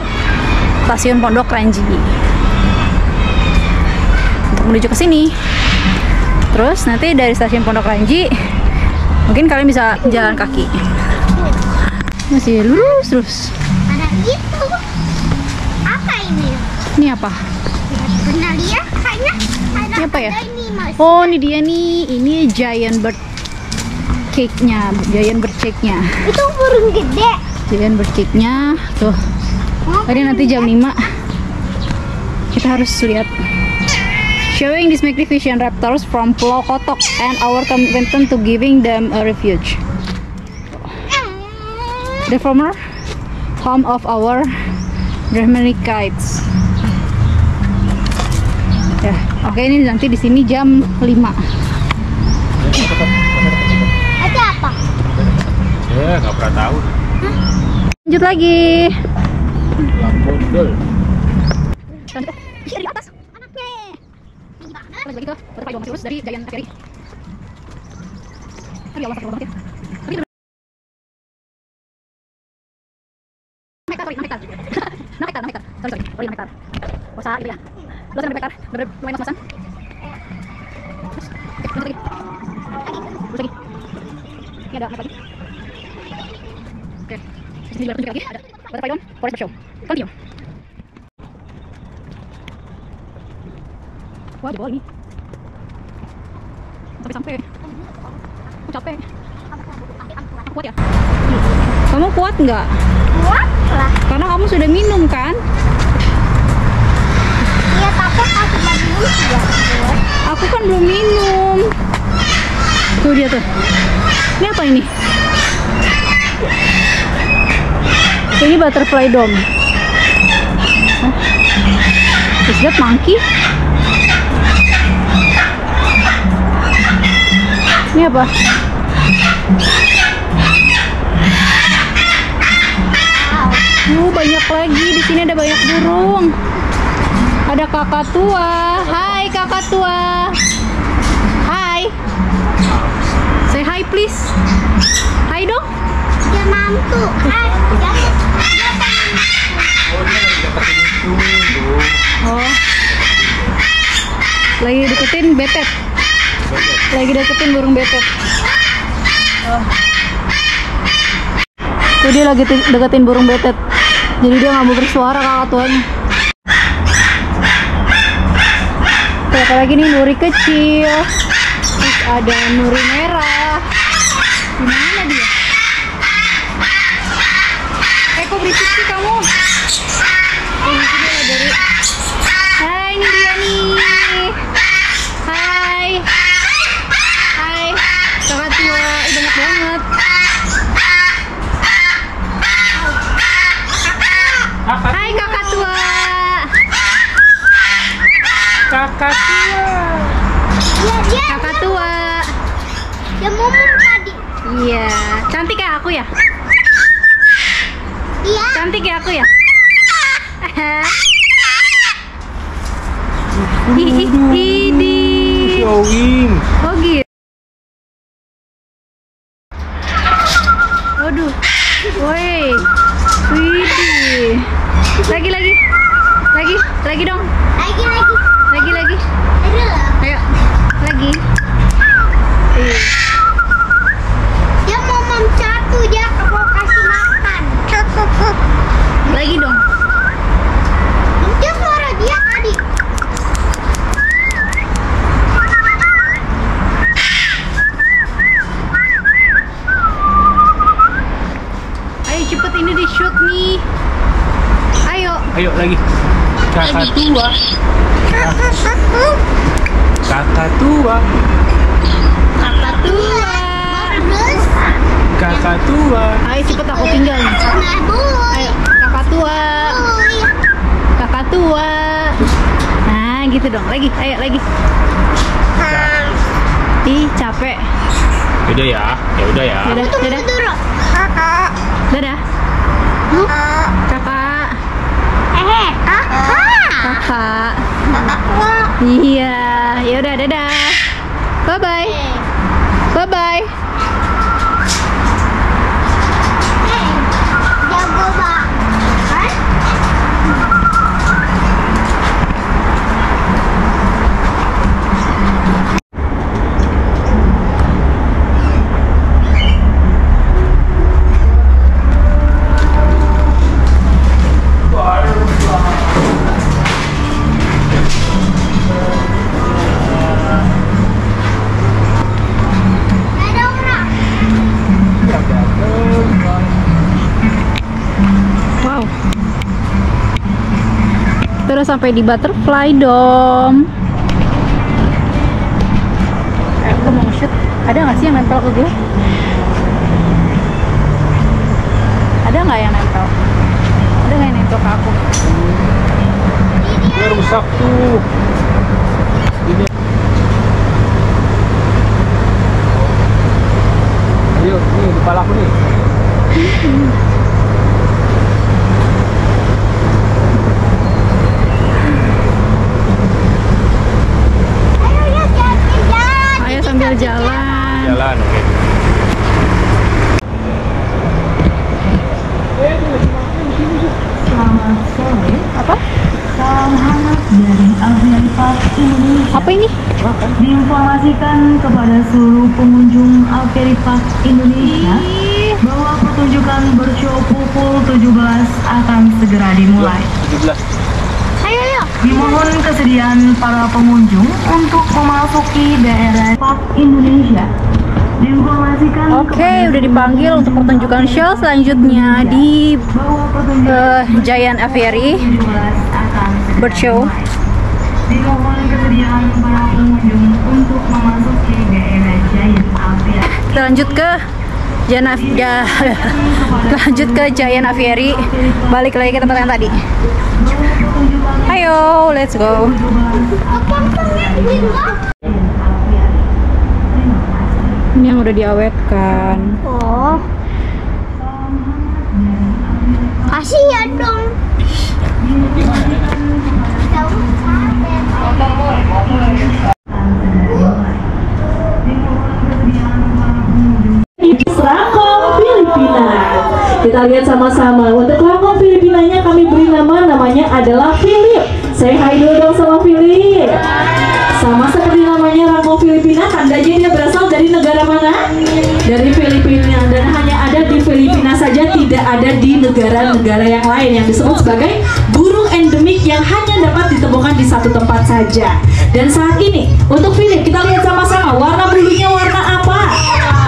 stasiun Pondok Ranji untuk menuju ke sini. Terus nanti dari stasiun Pondok Ranji mungkin kalian bisa jalan kaki, masih lurus terus. Ada itu. Apa ini? Ini apa? Pernah lihat kayaknya ada Ini apa ya? ini, Mas. Oh, ini dia nih. Ini giant bird cake-nya, giant bird cake-nya. Itu burung gede. Giant bird cake-nya tuh. Tadi nanti jam 5 kita harus lihat. Showing these magnificent raptors from Pulau Kotok and our commitment to giving them a refuge. The former home of our Brahmanic kites. Ya, oke, ini nanti di sini jam 5. Ada apa? Ya, nggak pernah tahu. Lanjut lagi. Lampondol. Di atas. Anaknya. Lagi tuh, butterfly dome masih lurus dari Giant Apiary. Aduh, ya Allah, sakit banget ya. Tapi itu 6 hektar. 6 hektar. Sorry. Oh, 6 hektar. Kosa gitu ya. Luas 6 hektar. Lumayan mas-masan. Terus, oke, lurus lagi. Ini ada apa lagi? Oke. Di sini tunjuk lagi ada butterfly dome, forest bird show. Continue. Wah, jebol ini. Sampai. Aku capek. Aku kuat ya? Kamu kuat nggak? Kuat lah. Karena kamu sudah minum kan? Iya, tapi aku cuma minum juga. Aku kan belum minum. Tuh dia tuh. Ini apa ini? Ini butterfly dome. Oh. Is that monkey? Ini apa? Banyak lagi. Di sini ada banyak burung. Ada kakak tua. Hai kakak tua. Hai. Say hi please. Hai dong. Dia mantu. Oh. Lagi deketin betet. Lagi deketin burung betet. Oh. Tuh dia lagi deketin burung betet. Jadi dia nggak mau bersuara kakak tuanya. Tuh, apalagi nih nuri kecil. Terus ada nuri merah. Gimana dia? Kok berisik sih kamu? Ini dia dari. Hai, ini dia nih. Hai. Hai. Kakak tua. Banyak banget. Hai kakak tua. Kakak tua. Dia Kakak tua. dia ngomong tadi. Iya. Cantik kayak aku ya? Iya. Cantik ya aku ya? Ini. Showing. Oh gitu. Waduh. Woi. Widih. Lagi dong. Lagi. Lagi. Aduh. Ayo. Lagi. Dia mau mencatu, dia mau kasih makan. Lagi dong. Dia suara dia tadi. Ayo cepet ini di shoot Ayo lagi. Kakak tua. Kakak tua. Kakak tua. Terus. Kakak tua. Ayo cepet aku tinggal nih. Nah, Ayo, kakak tua. Kakak tua. Nah, gitu dong. Lagi, ayo lagi. Ih, capek. Udah ya. Ya udah ya. Dadah, dadah. Kakak. Dadah. Kakak. Kakak. Iya, ya udah dadah. Bye bye. Bye bye. Jago banget. Ada orang. Wow. Terus sampai di Butterfly Dome. Aku mau shoot. Ada nggak sih yang nempel ke gue? Ada nggak yang nempel? Ada nggak yang nempel ke aku? Ini rusak tuh. Ini. Ayo, nih di kepala aku nih. Ayo ya jalan. Ayo sambil jalan. Jalan, oke. Selamat sore. Apa? Salam hangat dari Aviary Park Indonesia. Apa ini? Diinformasikan kepada seluruh pengunjung Aviary Park Indonesia bahwa pertunjukan bershow pukul 17 akan segera dimulai. 17. Ayo yuk. Dimohon kesediaan para pengunjung untuk memasuki daerah Park Indonesia. Diinformasikan Oke, udah dipanggil untuk pertunjukan show selanjutnya di bahwa pertunjukan Giant Aviary 17 akan segera Bird Show. dimulai. Dimohon kesediaan para pengunjung untuk memasuki daerah Giant Aviary. Kita lanjut ke lanjut ke Giant Aviary. Balik lagi ke tempat yang tadi. Ayo, let's go. Ini yang udah diawetkan. Oh. Kasihan dong. Tahu? Rangkong Filipina. Kita lihat sama-sama. Untuk Rangkong Filipinanya kami beri namanya adalah Philip. Say hi dulu dong sama Philip. Sama seperti namanya Rangkong Filipina, tandanya dia berasal dari negara mana? Dari Filipina, dan hanya ada di Filipina saja, tidak ada di negara-negara yang lain yang disebut sebagai burung endemik yang hanya dapat ditemukan di satu tempat saja. Dan saat ini untuk Philip kita lihat sama-sama warna bulunya warna apa?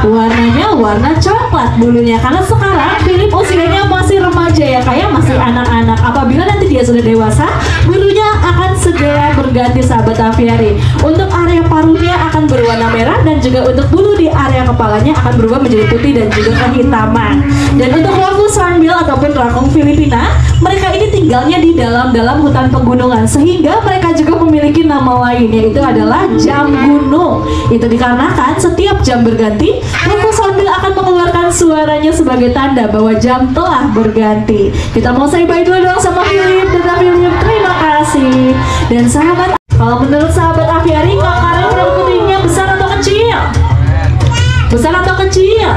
Warnanya warna coklat bulunya, karena sekarang Philip usianya masih remaja ya, kayak masih anak-anak. Apabila nanti dia sudah dewasa, bulunya akan segera berganti sahabat aviary. Untuk area paruhnya akan berwarna merah, dan juga untuk bulu di area kepalanya akan berubah menjadi putih dan juga kehitaman. Dan untuk rangkong hornbill ataupun rangkong Filipina, mereka ini tinggalnya di dalam hutan pegunungan, sehingga mereka juga memiliki nama lain, yaitu adalah jam gunung. Itu dikarenakan setiap jam berganti, rangkong hornbill akan mengeluarkan suaranya sebagai tanda bahwa jam telah berganti. Kita mau say bye dulu dong sama Philip. Dan Philip, terima kasih. Dan sahabat, kalau menurut sahabat aviary, Kak Karen rambut putihnya besar atau kecil? Besar atau kecil?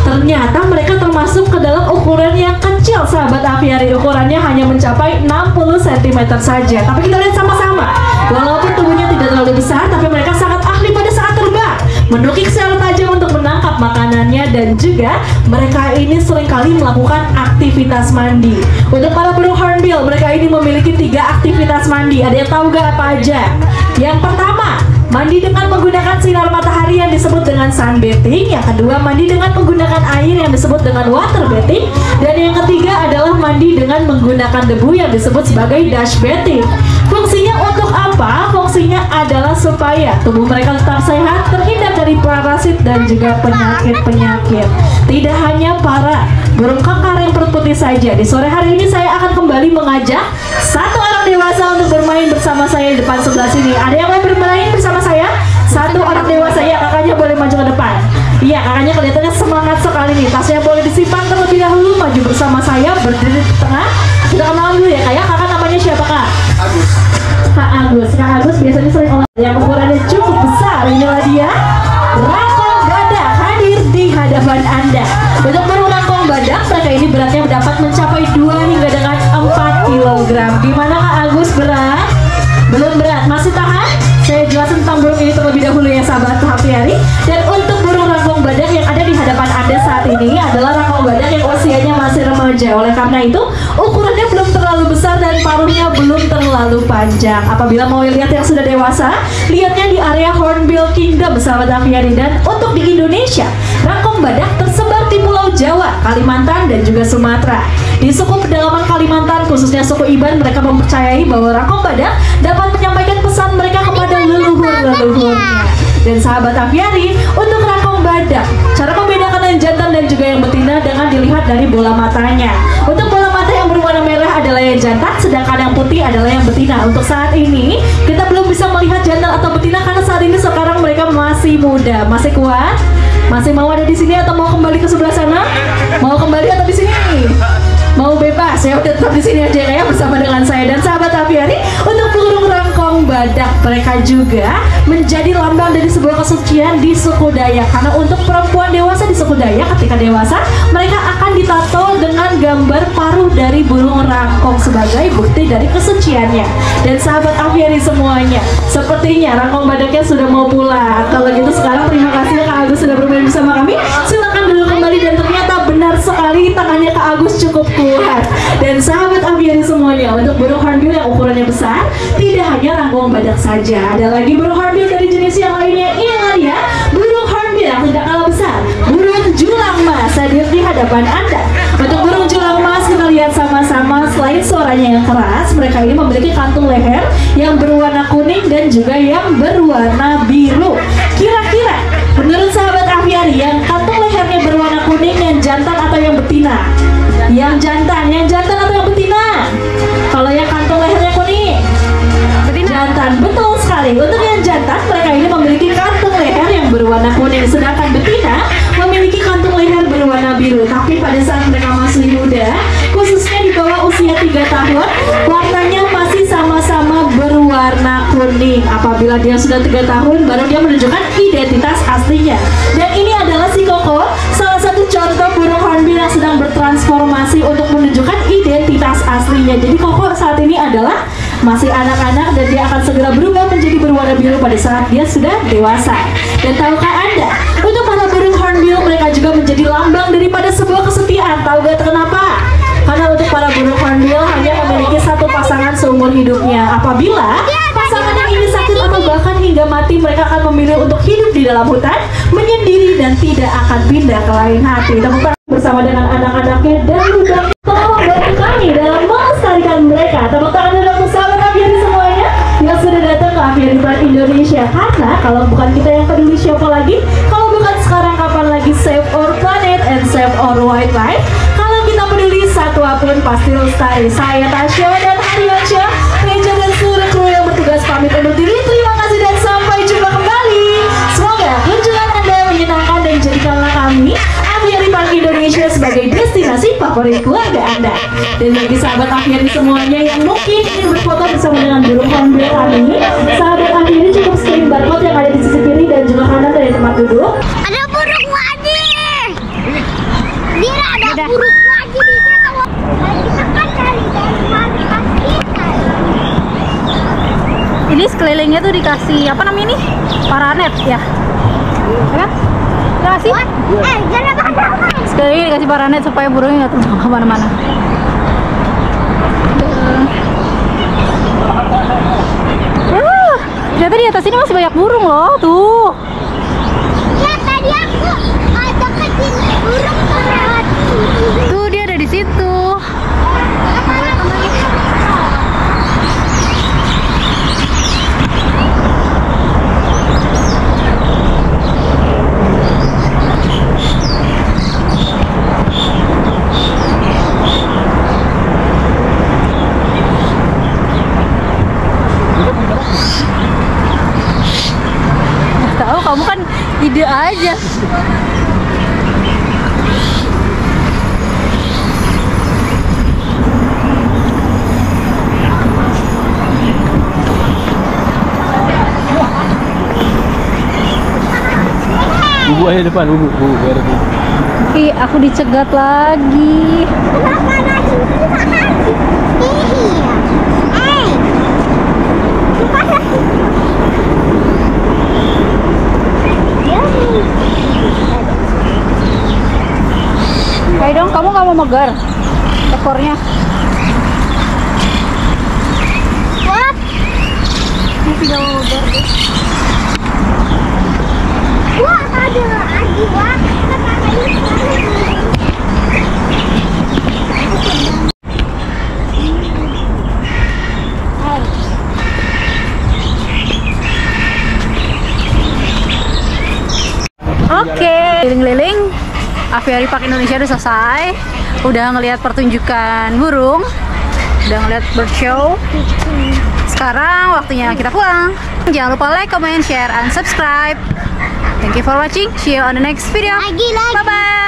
Ternyata mereka termasuk ke dalam ukuran yang kecil, sahabat aviary. Ukurannya hanya mencapai 60 cm saja. Tapi kita lihat sama-sama, walaupun tubuhnya tidak terlalu besar, tapi mereka sangat ahli pada saat terbang, menukik secara tajam untuk menangkap makanannya, dan juga mereka ini seringkali melakukan aktivitas mandi. Untuk para burung hornbill, mereka ini memiliki 3 aktivitas mandi. Ada yang tahu gak apa aja? Yang pertama, mandi dengan menggunakan sinar matahari yang disebut dengan sunbathing. Yang kedua, mandi dengan menggunakan air yang disebut dengan water bathing. Dan yang ketiga adalah mandi dengan menggunakan debu yang disebut sebagai dash bathing. Fungsinya untuk apa? Fungsinya adalah supaya tubuh mereka tetap sehat, terhindar dari parasit dan juga penyakit-penyakit. Tidak hanya para burung kakak yang perut putih saja. Di sore hari ini saya akan kembali mengajak satu orang dewasa untuk bermain bersama saya di depan sebelah sini. Ada yang mau bermain bersama saya? Satu orang dewasa, ya, kakaknya boleh maju ke depan. Iya, kakaknya kelihatannya semangat sekali nih. Tasnya boleh disimpan terlebih dahulu, maju bersama saya, berdiri di tengah. Kita kenalan dulu ya, kakak namanya siapa, Kak? Agus. Kak Agus. Kak Agus biasanya sering olahraga yang ukurannya cukup besar. Inilah dia, rangkong badak hadir di hadapan Anda. Untuk burung rangkong badak, mereka ini beratnya dapat mencapai 2 hingga dengan 4 kg. Gimana Kak Agus, berat? Belum berat, masih tahan? Saya jelasin tentang burung ini terlebih dahulu ya sahabat Hafiari. Dan untuk burung rangkong badak yang ada di hadapan Anda saat ini adalah rangkong badak yang usianya masih remaja. Oleh karena itu, ukurannya belum terlalu besar dan paruhnya belum terlalu panjang. Apabila mau lihat yang sudah dewasa, lihatnya di area Hornbill Kingdom sahabat Hafiari. Dan untuk di Indonesia, rangkong badak tersebar di Pulau Jawa, Kalimantan, dan juga Sumatera. Di suku pedalaman Kalimantan, khususnya suku Iban, mereka mempercayai bahwa rangkong badak dapat menyampaikan pesan mereka kepada leluhur-leluhurnya. Dan sahabat Aviari, untuk rangkong badak, cara membedakan yang jantan dan juga yang betina dengan dilihat dari bola matanya. Untuk bola mata yang berwarna merah adalah yang jantan, sedangkan yang putih adalah yang betina. Untuk saat ini, kita belum bisa melihat jantan atau betina karena saat ini sekarang mereka masih muda. Masih kuat? Masih mau ada di sini atau mau kembali ke sebelah sana? Mau kembali atau di sini? Mau bebas? Ya udah tetap di sini aja ya bersama dengan saya dan sahabat Aviari. Untuk burung rangkong badak, mereka juga menjadi lambang dari sebuah kesucian di suku Dayak. Karena untuk perempuan dewasa di suku Dayak, ketika dewasa mereka akan ditato dengan gambar paruh dari burung rangkong sebagai bukti dari kesuciannya. Dan sahabat Aviari semuanya, sepertinya rangkong badaknya sudah mau pulang. Kalau gitu sekarang terima kasih Kak Agus sudah bermain bersama kami. Silakan dulu kembali dan ternyata benar sekali tangannya Kak Agus cukup kuat. Dan sahabat Aviari semuanya, untuk burung hornbill yang ukurannya besar, tidak hanya rangkong badak saja, ada lagi burung hornbill dari jenis yang lainnya. Inilah dia burung hornbill yang tidak kalah besar, burung julang mas hadir di hadapan Anda. Untuk burung julang mas, kita lihat sama-sama. Selain suaranya yang keras, mereka ini memiliki kantung leher yang berwarna kuning dan juga yang berwarna biru. Kira-kira menurut sahabat Aviari, yang kantung lehernya berwarna kuning yang jantan atau yang betina? Yang jantan atau yang betina? Kalau yang kantung lehernya kuning, betina. Jantan, betul sekali. Untuk yang jantan, mereka ini memiliki kantung leher yang berwarna kuning, sedangkan betina memiliki kantung leher berwarna biru. Tapi pada saat mereka masih muda, khususnya di bawah usia 3 tahun, warnanya masih sama-sama berwarna kuning. Apabila dia sudah 3 tahun, baru dia menunjukkan identitas aslinya. Dan ini adalah si Koko, salah satu contoh burung hornbill yang sedang bertransformasi untuk menunjukkan identitas aslinya. Jadi Koko saat ini adalah masih anak-anak dan dia akan segera berubah menjadi berwarna biru pada saat dia sudah dewasa. Dan tahukah Anda, untuk para burung hornbill mereka juga menjadi lambang daripada sebuah kesetiaan. Tahu gak kenapa? Karena untuk para burung hornbill hanya memiliki satu pasangan seumur hidupnya. Apabila pasangan yang ini sakit atau bahkan hingga mati, mereka akan memilih untuk hidup di dalam hutan, menyendiri dan tidak akan pindah ke lain hati. Tepuk tangan bersama dengan anak-anaknya dan juga tolong bantu kami dalam melestarikan mereka. Tepuk tangan untuk sahabat Aviari semuanya yang sudah datang ke Aviari Park Indonesia. Karena kalau bukan kita yang peduli, siapa lagi? Kalau bukan sekarang, kapan lagi? Save our planet and save our wildlife. Kalau kita peduli, satwa pun pasti lestari. Saya Tasya dan Haryansyah, Reja dan seluruh kru yang bertugas pamit undur diri. Terima kasih dan sampai jumpa kembali. Semoga kunjungan Anda menyenangkan dan jadikanlah kami Aviari Park Indonesia sebagai destinasi favorit keluarga Anda. Dan bagi sahabat Aviari semuanya yang mungkin ingin berfoto bersama dengan burung hornbill kami, sahabat Aviari cukup scan barcode yang ada di sisi kiri dan juga kanan dari tempat duduk. Ada burung lagi. Dia ada burung lagi di sana. Kita kan cari dari markas kita. Ini sekelilingnya tuh dikasih apa namanya ini? Paranet ya? Ya? Dikasih? Jangan apa-apa. Sekali dikasih paranet supaya burungnya nggak terbang kemana-mana. Ternyata di atas ini masih banyak burung loh, tuh. Ya tadi aku deketin burung tuh lewat sini. Tuh dia ada di situ. Tahu kamu kan ide aja. Bubu aja depan, bubu biar bubu. Ih, aku dicegat lagi. Kenapa nasi bisa lagi? Iya. Bukan lagi. Ayo dong, kamu nggak mau megar ekornya? What? Ini tidak mau megar deh. Wah, ada lagi, wah. Oke, keliling-keliling Aviary Park Indonesia udah selesai. Udah ngelihat pertunjukan burung, udah ngelihat bird show. Sekarang waktunya kita pulang. Jangan lupa like, comment, share, and subscribe. Thank you for watching. See you on the next video. Lagi. Bye bye.